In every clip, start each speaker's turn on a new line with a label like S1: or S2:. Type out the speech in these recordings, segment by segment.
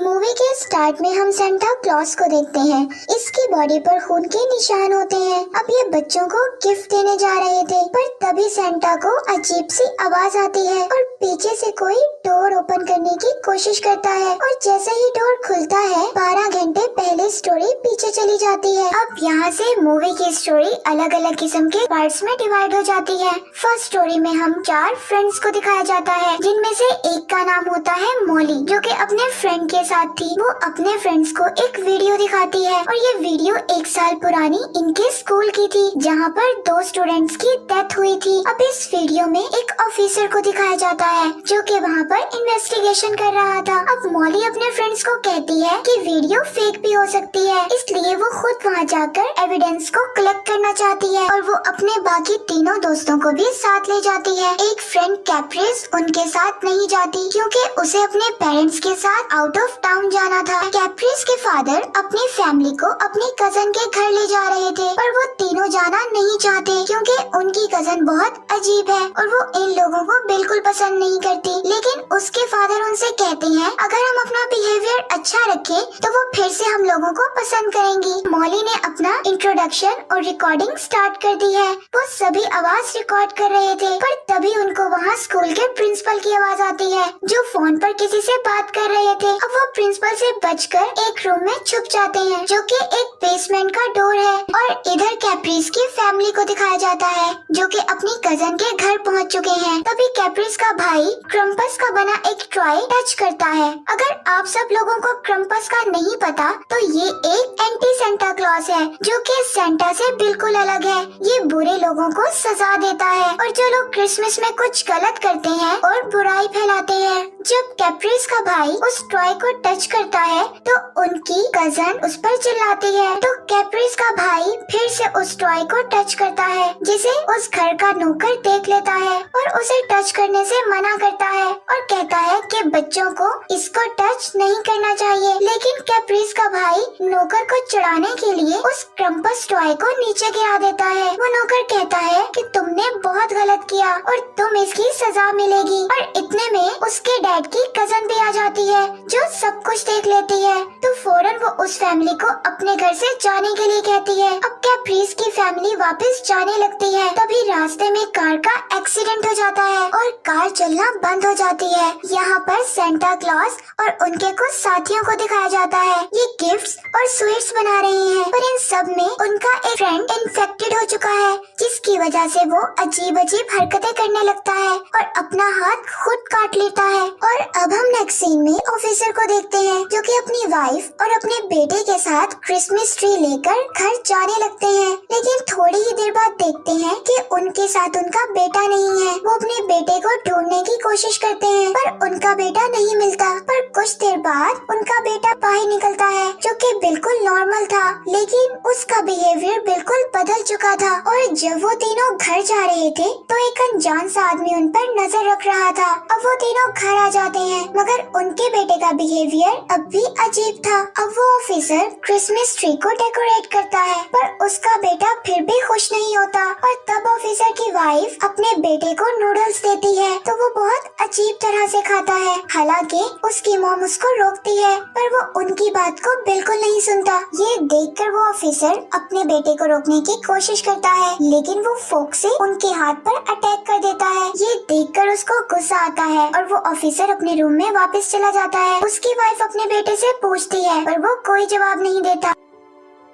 S1: Movie के start में हम सेंटा क्लॉज को देखते हैं। इसकी बॉडी पर खून के निशान होते हैं। अब ये बच्चों को गिफ्ट देने जा रहे थे, पर तभी सेंटा को अजीब सी आवाज आती है और पीछे से कोई डोर ओपन करने की कोशिश करता है और जैसे ही डोर खुलता है 12 घंटे पहले स्टोरी पीछे चली जाती है। अब यहाँ से मूवी की स्टोरी अलग अलग किस्म के पार्ट्स में डिवाइड हो जाती है। फर्स्ट स्टोरी में हम 4 फ्रेंड्स को दिखाया जाता है, जिनमें से एक का नाम होता है मॉली, जो कि अपने फ्रेंड के साथ थी। वो अपने फ्रेंड्स को एक वीडियो दिखाती है और ये वीडियो 1 साल पुरानी इनके स्कूल की थी, जहाँ पर 2 स्टूडेंट्स की डेथ हुई थी। अब इस वीडियो में एक ऑफिसर को दिखाया जाता है जो कि वहाँ पर इन्वेस्टिगेशन कर रहा था। अब मॉली अपने फ्रेंड्स को कहती है कि वीडियो फेक भी हो सकती है, इसलिए वो खुद वहाँ जाकर एविडेंस को कलेक्ट करना चाहती है और वो अपने बाकी तीनों दोस्तों को भी साथ ले जाती है। एक फ्रेंड कैप्रिस उनके साथ नहीं जाती क्योंकि उसे अपने पेरेंट्स के साथ आउट ऑफ टाउन जाना था। कैप्रिस के फादर अपनी फैमिली को अपने कजन के घर ले जा रहे थे, पर वो तीनों जाना नहीं चाहते क्योंकि उनकी कजन बहुत अजीब है और वो इन लोगों को बिल्कुल पसंद नहीं करती। लेकिन उसके फादर उनसे कहते हैं अगर हम अपना बिहेवियर अच्छा रखें तो वो फिर से हम लोगों को पसंद करेंगी। मॉली ने अपना इंट्रोडक्शन और रिकॉर्डिंग स्टार्ट कर दी है। वो सभी आवाज रिकॉर्ड कर रहे थे, पर तभी उनको वहाँ स्कूल के प्रिंसिपल की आवाज आती है जो फोन पर किसी से बात कर रहे थे। अब वो प्रिंसिपल से बचकर एक रूम में छुप जाते हैं जो कि एक बेसमेंट का डोर है और इधर कैप्रिस की फैमिली को दिखाया जाता है जो कि अपनी कजन के घर पहुंच चुके हैं। तभी कैप्रिस का भाई क्रम्पस का बना एक टॉय टच करता है। अगर आप सब लोगों को क्रम्पस का नहीं पता तो ये एक एंटी सेंटा क्लॉज है जो कि सेंटा से बिल्कुल अलग है। ये बुरे लोगों को सजा देता है और जो लोग क्रिसमस में कुछ गलत करते हैं और बुराई फैलाते हैं। जब कैप्रिस का भाई उस टॉय को टच करता है तो उनकी कजन उस पर चिल्लाती है, तो कैप्रिस का भाई फिर से उस टॉय को टच करता है जिसे उस घर का नौकर देख लेता है और उसे टच करने से मना करता है और कहता है कि बच्चों को इसको टच नहीं करना चाहिए। लेकिन कैप्रिस का भाई नौकर को चिढ़ाने के लिए उस क्रम्पस टॉय को नीचे गिरा देता है। वो नौकर कहता है कि तुमने बहुत गलत किया और तुम इसकी सजा मिलेगी। और इतने में उसके डैड की कजन भी आ जाती है जो सब कुछ देख लेती है, तो फौरन वो उस फैमिली को अपने घर से जाने के लिए कहती है। अब कैप्रिस की फैमिली वापस जाने लगती है, तभी रास्ते में कार का एक्सीडेंट हो जाता है और कार चलना बंद हो जाती है। यहाँ पर सेंटा क्लॉज और उनके कुछ साथियों को दिखाया जाता है। ये गिफ्ट्स और स्वीट्स बना रहे हैं, पर इन सब में उनका एक फ्रेंड इन्फेक्टेड हो चुका है, जिसकी वजह से वो अजीब अजीब हरकतें करने लगता है और अपना हाथ खुद काट लेता है। और अब हम नेक्स्ट सीन में ऑफिसर को देखते हैं जो कि अपनी वाइफ और अपने बेटे के साथ क्रिसमस ट्री लेकर घर जाने लगते हैं। लेकिन थोड़ी ही देर बाद देखते हैं कि उनके साथ उनका बेटा नहीं है। वो अपने बेटे को ढूंढने की कोशिश करते हैं पर उनका बेटा नहीं मिलता। पर कुछ देर बाद उनका बेटा बाहर निकलता है जो कि बिल्कुल नॉर्मल था, लेकिन उसका बिहेवियर बिल्कुल बदल चुका था। और जब वो तीनों घर जा रहे थे तो एक अनजान सा आदमी उन पर नजर रख रहा था। अब वो तीनों घर आ जाते हैं, मगर उनके बेटे का बिहेवियर अब भी अजीब था। अब वो ऑफिसर क्रिसमस ट्री को डेकोरेट करता है, पर उसका बेटा फिर भी खुश नहीं होता। और तब ऑफिसर की वाइफ अपने बेटे को नूडल्स देती है तो वो बहुत अजीब तरह से खाता है। हालांकि उसकी मॉम उसको रोकती है, पर वो उनकी बात को बिल्कुल नहीं सुनता। ये देखकर वो ऑफिसर अपने बेटे को रोकने की कोशिश करता है, लेकिन वो फोक से उनके हाथ पर अटैक कर देता है। ये देखकर उसको गुस्सा आता है और वो ऑफिसर अपने रूम में वापस चला जाता है। उसकी वाइफ अपने बेटे से पूछती है पर वो कोई जवाब नहीं देता।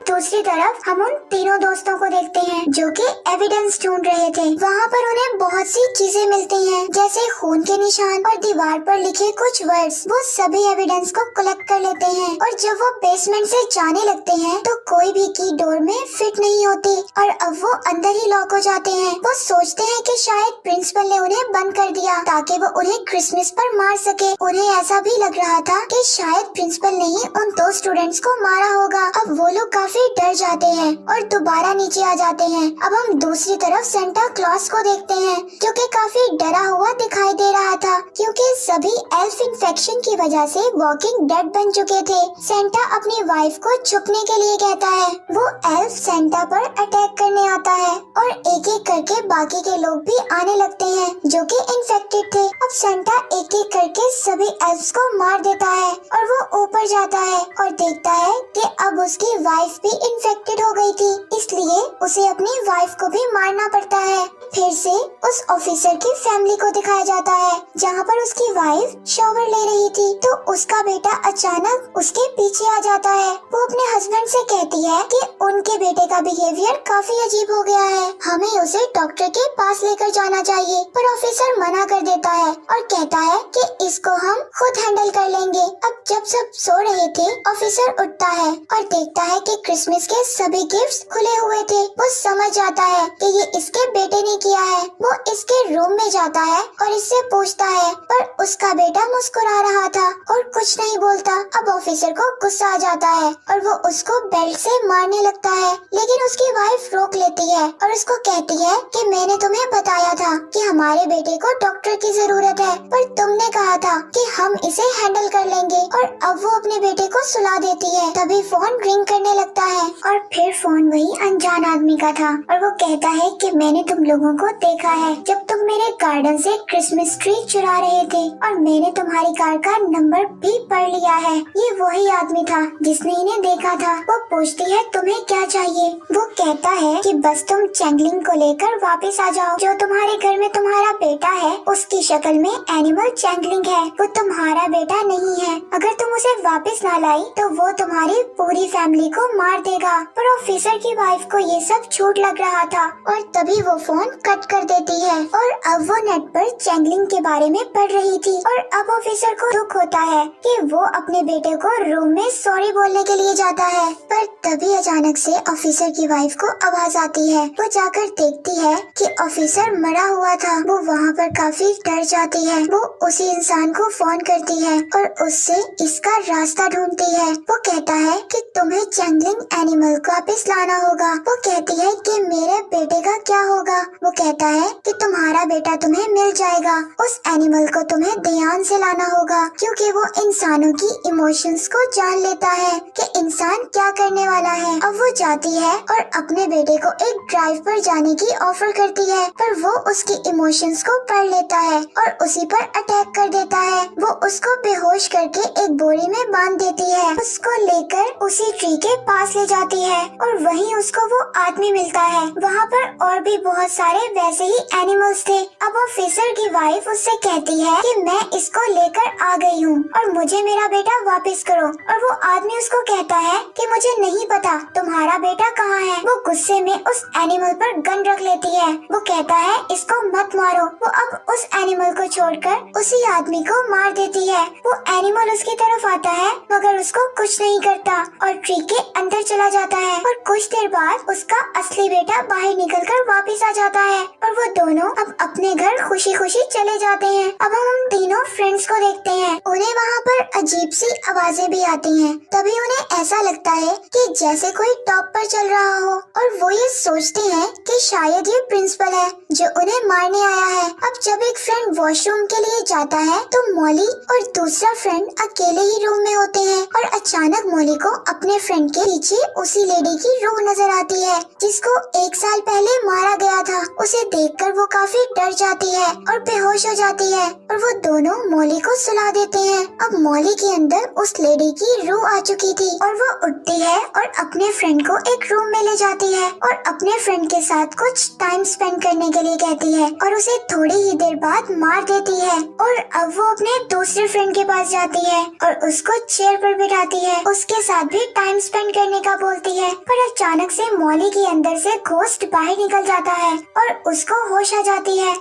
S1: दूसरी तरफ हम उन तीनों दोस्तों को देखते हैं जो कि एविडेंस ढूंढ रहे थे। वहाँ पर उन्हें बहुत सी चीजें मिलती हैं, जैसे खून के निशान और दीवार पर लिखे कुछ वर्ड्स। वो सभी एविडेंस को कलेक्ट कर लेते हैं और जब वो बेसमेंट से जाने लगते हैं तो कोई भी की डोर में फिट नहीं होती और अब वो अंदर ही लॉक हो जाते हैं। वो सोचते हैं कि शायद प्रिंसिपल ने उन्हें बंद कर दिया ताकि वो उन्हें क्रिसमस पर मार सके। उन्हें ऐसा भी लग रहा था कि शायद प्रिंसिपल ने ही उन 2 स्टूडेंट्स को मारा होगा। अब वो लोग काफी डर जाते हैं और दोबारा नीचे आ जाते हैं। अब हम दूसरी तरफ सेंटा क्लॉज को देखते हैं जो कि काफी डरा हुआ दिखाई दे रहा था क्योंकि सभी एल्फ इन्फेक्शन की वजह से वॉकिंग डेड बन चुके थे। सेंटा अपनी वाइफ को छुपने के लिए कहता है। वो एल्फ सेंटा पर अटैक करने आता है और एक एक करके बाकी के लोग भी आने लगते हैं जो कि इन्फेक्टेड थे। अब सेंटा एक एक करके सभी एल्फ्स को मार देता है और वो ऊपर जाता है और देखता है कि अब उसकी वाइफ भी इन्फेक्टेड हो गई थी, इसलिए उसे अपनी वाइफ को भी मारना पड़ता है। फिर से उस ऑफिसर की फैमिली को दिखाया जाता है जहाँ पर उसकी वाइफ शॉवर ले रही थी तो उसका बेटा अचानक उसके पीछे आ जाता है। वो अपने हस्बैंड से कहती है कि उनके बेटे का बिहेवियर काफी अजीब हो गया है, हमें उसे डॉक्टर के पास लेकर जाना चाहिए। पर ऑफिसर मना कर देता है और कहता है कि इसको हम खुद हैंडल कर लेंगे। अब जब सब सो रहे थे, ऑफिसर उठता है और देखता है कि क्रिसमस के सभी गिफ्ट्स खुले हुए थे। वो समझ जाता है कि ये इसके बेटे ने किया है। वो इसके रूम में जाता है और इससे पूछता है, पर उसका बेटा मुस्कुरा रहा था और कुछ नहीं बोलता। अब ऑफिसर को गुस्सा आ जाता है और वो उसको बेल्ट से मारने लगता है, लेकिन उसकी वाइफ रोक लेती है और उसको कहती है कि मैंने तुम्हें बताया था कि हमारे बेटे को डॉक्टर की जरूरत है, पर तुमने कहा था कि हम इसे हैंडल कर लेंगे। और अब वो अपने बेटे को सुला देती है। तभी फोन रिंग करने लगता है और फिर फोन वही अनजान आदमी का था और वो कहता है कि मैंने तुम लोगों को देखा है जब तुम मेरे गार्डन से क्रिसमस ट्री चुरा रहे थे और मैंने तुम्हारी कार का नंबर भी पढ़ लिया है। ये वही आदमी था जिसने इन्हें देखा था। वो पूछती है तुम्हें क्या चाहिए। वो कहता है कि बस तुम चैंगलिंग को लेकर वापस आ जाओ। जो तुम्हारे घर में तुम्हारा बेटा है उसकी शक्ल में एनिमल चैंगलिंग है, वो तुम्हारा बेटा नहीं है। अगर तुम उसे वापस ना लाई तो वो तुम्हारी पूरी फैमिली को मार देगा। पर ऑफिसर की वाइफ को ये सब झूठ लग रहा था और तभी वो फोन कट कर देती है और अब वो नेट पर चैंगलिंग के बारे में पढ़ रही थी। और अब ऑफिसर को दुख होता है कि वो अपने बेटे को रूम में सॉरी बोलने के लिए जाता है। पर तभी अचानक से ऑफिसर की वाइफ को आवाज आती है। वो जाकर देखती है कि ऑफिसर मरा हुआ था। वो वहाँ पर काफी डर जाती है। वो उसी इंसान को फोन करती है और उससे इसका रास्ता ढूंढती है। वो कहता है कि तुम्हें चैंगलिंग एनिमल को वापस लाना होगा। वो कहती है कि मेरे बेटे का क्या होगा। वो कहता है कि तुम्हारा बेटा तुम्हें मिल जाएगा। उस एनिमल को तुम्हें ध्यान से लाना होगा क्योंकि वो इंसानों की इमोशंस को जान लेता है कि इंसान क्या करने वाला है। अब वो जाती है और अपने बेटे को एक ड्राइव पर जाने की ऑफर करती है, पर वो उसकी इमोशंस को पढ़ लेता है और उसी पर अटैक कर देता है। वो उसको बेहोश करके एक बोरी में बांध देती है। उसको लेकर उसी ट्री के पास ले जाती है और वहीं उसको वो आदमी मिलता है। वहाँ पर और भी बहुत सारे वैसे ही एनिमल्स थे। अब ऑफिसर की वाइफ उससे कहती है कि मैं इसको लेकर आ गई हूँ और मुझे मेरा बेटा वापस करो। और वो आदमी उसको कहता है कि मुझे नहीं पता तुम्हारा बेटा कहाँ है। वो गुस्से में उस एनिमल पर गन रख लेती है। वो कहता है इसको मत मारो। वो अब उस एनिमल को छोड़कर उसी आदमी को मार देती है। वो एनिमल उसकी तरफ आता है मगर उसको कुछ नहीं करता और ट्री के अंदर चला जाता है। और कुछ देर बाद उसका असली बेटा बाहर निकलकर वापस आ जाता है और वो दोनों अब अपने घर खुशी खुशी चले जाते हैं। अब हम तीनों फ्रेंड्स को देखते हैं। उन्हें वहाँ पर अजीब सी आवाजें भी आती हैं। तभी उन्हें ऐसा लगता है कि जैसे कोई टॉप पर चल रहा हो और वो ये सोचते हैं कि शायद ये प्रिंसिपल है जो उन्हें मारने आया है। अब जब एक फ्रेंड वॉशरूम के लिए जाता है तो मॉली और दूसरा फ्रेंड अकेले ही रूम में होते हैं और अचानक मॉली को अपने फ्रेंड के पीछे उसी लेडी की रूह नजर आती है जिसको 1 साल पहले मारा गया था। उसे देखकर वो काफी डर जाती है और बेहोश हो जाती है और वो दोनों मॉली को सुला देते हैं। अब मॉली के अंदर उस लेडी की रूह आ चुकी थी और वो उठती है और अपने फ्रेंड को एक रूम में ले जाती है और अपने फ्रेंड के साथ कुछ टाइम स्पेंड करने के लिए कहती है और उसे थोड़ी ही देर बाद मार देती है। और अब वो अपने दूसरे फ्रेंड के पास जाती है और उसको चेयर पर बिठाती है, उसके साथ भी टाइम स्पेंड करने का बोलती है। पर अचानक से मॉली के अंदर से घोस्ट बाहर निकल जाता है और उसको होश आ जाती है।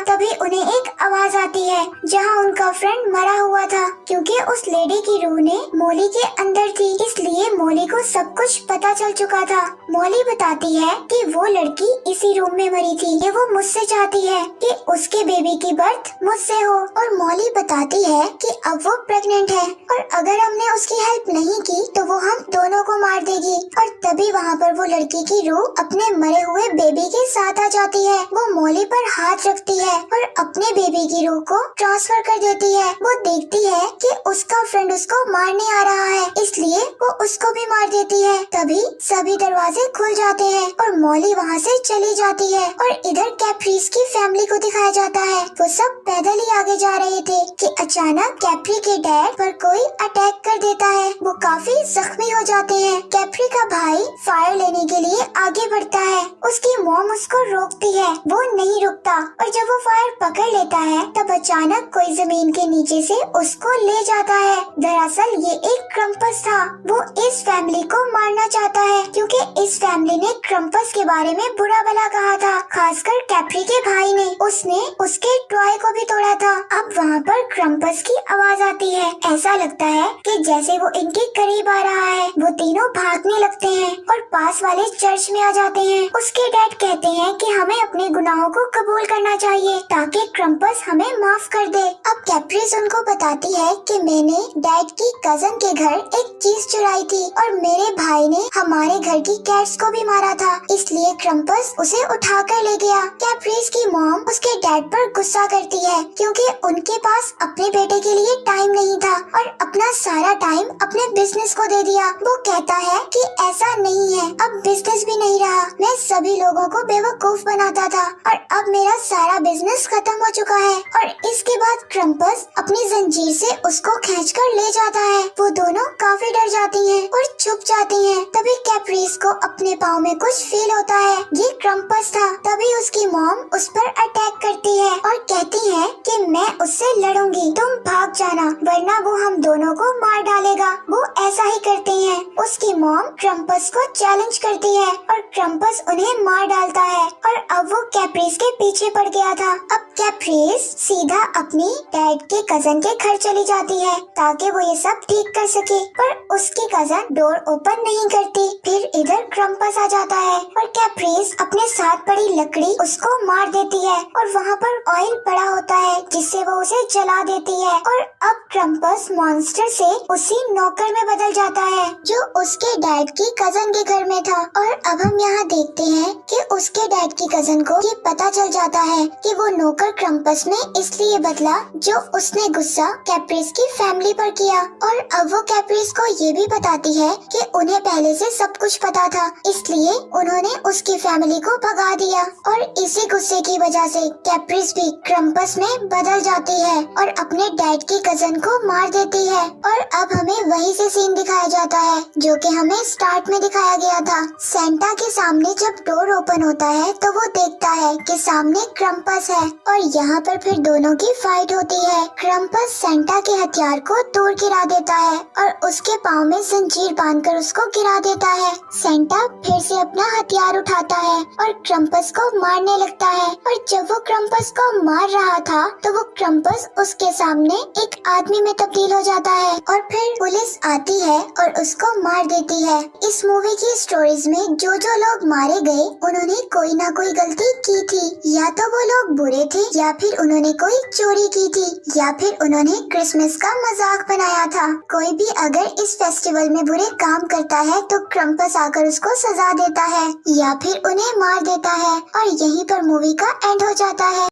S1: तभी उन्हें एक आवाज आती है जहाँ उनका फ्रेंड मरा हुआ था क्योंकि उस लेडी की रूह ने मॉली के अंदर थी, इसलिए मॉली को सब कुछ पता चल चुका था। मॉली बताती है कि वो लड़की इसी रूम में मरी थी। ये वो मुझसे चाहती है कि उसके बेबी की बर्थ मुझसे हो। और मॉली बताती है कि अब वो प्रेग्नेंट है और अगर हमने उसकी हेल्प नहीं की तो वो हम दोनों को मार देगी। और तभी वहाँ पर वो लड़की की रूह अपने मरे हुए बेबी के साथ आ जाती है। वो मॉली पर हाथ रखती है और अपने बेबी की रूह को ट्रांसफर कर देती है। वो देखती है कि उसका फ्रेंड उसको मारने आ रहा है, इसलिए वो उसको भी मार देती है। तभी सभी दरवाजे खुल जाते हैं और मॉली वहाँ से चली जाती है। और इधर कैप्रीज की फैमिली को दिखाया जाता है। वो सब पैदल ही आगे जा रहे थे कि अचानक कैप्री के डैड पर कोई अटैक कर काफी जख्मी हो जाते हैं। कैप्री का भाई फायर लेने के लिए आगे बढ़ता है। उसकी मॉम उसको रोकती है, वो नहीं रुकता और जब वो फायर पकड़ लेता है तब अचानक कोई जमीन के नीचे से उसको ले जाता है। दरअसल ये एक क्रम्पस था। वो इस फैमिली को मारना चाहता है क्योंकि इस फैमिली ने क्रम्पस के बारे में बुरा भला कहा था, खासकर कैप्री के भाई ने। उसने उसके टॉय को भी तोड़ा था। अब वहाँ पर क्रम्पस की आवाज आती है। ऐसा लगता है कि जैसे वो इनके करीब आ रहा है। वो तीनों भागने लगते हैं और पास वाले चर्च में आ जाते हैं। उसके डैड कहते हैं कि हमें अपने गुनाहों को कबूल करना चाहिए ताकि क्रम्पस हमें माफ कर दे। अब कैप्रीज उनको बताती है कि मैंने डैड की कजन के घर एक चीज चुराई थी और मेरे भाई ने हमारे घर की कैट्स को भी मारा था, इसलिए क्रम्पस उसे उठा कर ले गया। कैप्रीज की मॉम उसके डैड पर गुस्सा करती है क्योंकि उनके पास अपने बेटे के लिए टाइम नहीं था और अपना सारा टाइम अपने बिजनेस को दे दिया। वो कहता है कि ऐसा नहीं है, अब बिजनेस भी नहीं रहा। मैं सभी लोगों को बेवकूफ बनाता था और अब मेरा सारा बिजनेस खत्म हो चुका है। और इसके बाद क्रम्पस अपनी जंजीर से उसको खींचकर ले जाता है। वो दोनों काफी डर जाती हैं और छुप जाती हैं। तभी कैप्रीज को अपने पाँव में कुछ फील होता है, ये क्रम्पस था। तभी उसकी मॉम उस पर अटैक करती है और कहती है कि मैं उससे लड़ूंगी, तुम भाग जाना वरना वो हम दोनों को मार डालेगा। वो ऐसा ही करते हैं। उसकी मॉम क्रम्पस को चैलेंज करती है और क्रम्पस उन्हें मार डालता है और अब वो कैप्रीज के पीछे पड़ गया था। अब कैप्रीज सीधा अपनी डैड के कजन के घर चली जाती है ताकि वो ये सब ठीक कर सके, पर उसकी कजन डोर ओपन नहीं करती। फिर इधर क्रम्पस आ जाता है और कैप्रीज अपने साथ पड़ी लकड़ी उसको मार देती है और वहाँ पर ऑयल पड़ा होता है जिससे वो उसे जला देती है। और अब क्रम्पस मॉन्स्टर से उसी नौकर में बदल जाता है जो उसके डैड की कजन के घर में था। और अब हम यहाँ देखते हैं कि उसके डैड की कजन को ये पता चल जाता है कि वो नौकर क्रम्पस में इसलिए बदला जो उसने गुस्सा कैप्रीज की फैमिली पर किया। और अब वो कैप्रीज को ये भी बताती है कि उन्हें पहले से सब कुछ पता था, इसलिए उन्होंने उसकी फैमिली को भगा दिया। और इसी गुस्से की वजह से कैप्रीज भी क्रम्पस में बदल जाती है और अपने डैड की कजन को मार देती है। और अब हमें वही से सीन दिखाया जाता है जो कि हमें स्टार्ट में दिखाया गया था। सेंटा के सामने जब डोर ओपन होता है तो वो देखता है कि सामने क्रम्पस है और यहाँ पर फिर दोनों की फाइट होती है। क्रम्पस सेंटा के हथियार को दूर गिरा देता है और उसके पाँव में जंजीर बांधकर उसको गिरा देता है। सेंटा फिर से अपना हथियार उठाता है और क्रम्पस को मारने लगता है। और जब वो क्रम्पस को मार रहा था तो वो क्रम्पस उसके सामने एक आदमी में तब्दील हो जाता है और फिर पुलिस आती है और उसको मार देती है। इस मूवी की स्टोरीज में जो लोग मारे गए उन्होंने कोई ना कोई गलती की थी, या तो वो लोग बुरे थे या फिर उन्होंने कोई चोरी की थी या फिर उन्होंने क्रिसमस का मजाक बनाया था। कोई भी अगर इस फेस्टिवल में बुरे काम करता है तो क्रम्पस आकर उसको सजा देता है या फिर उन्हें मार देता है और यहीं पर मूवी का एंड हो जाता है।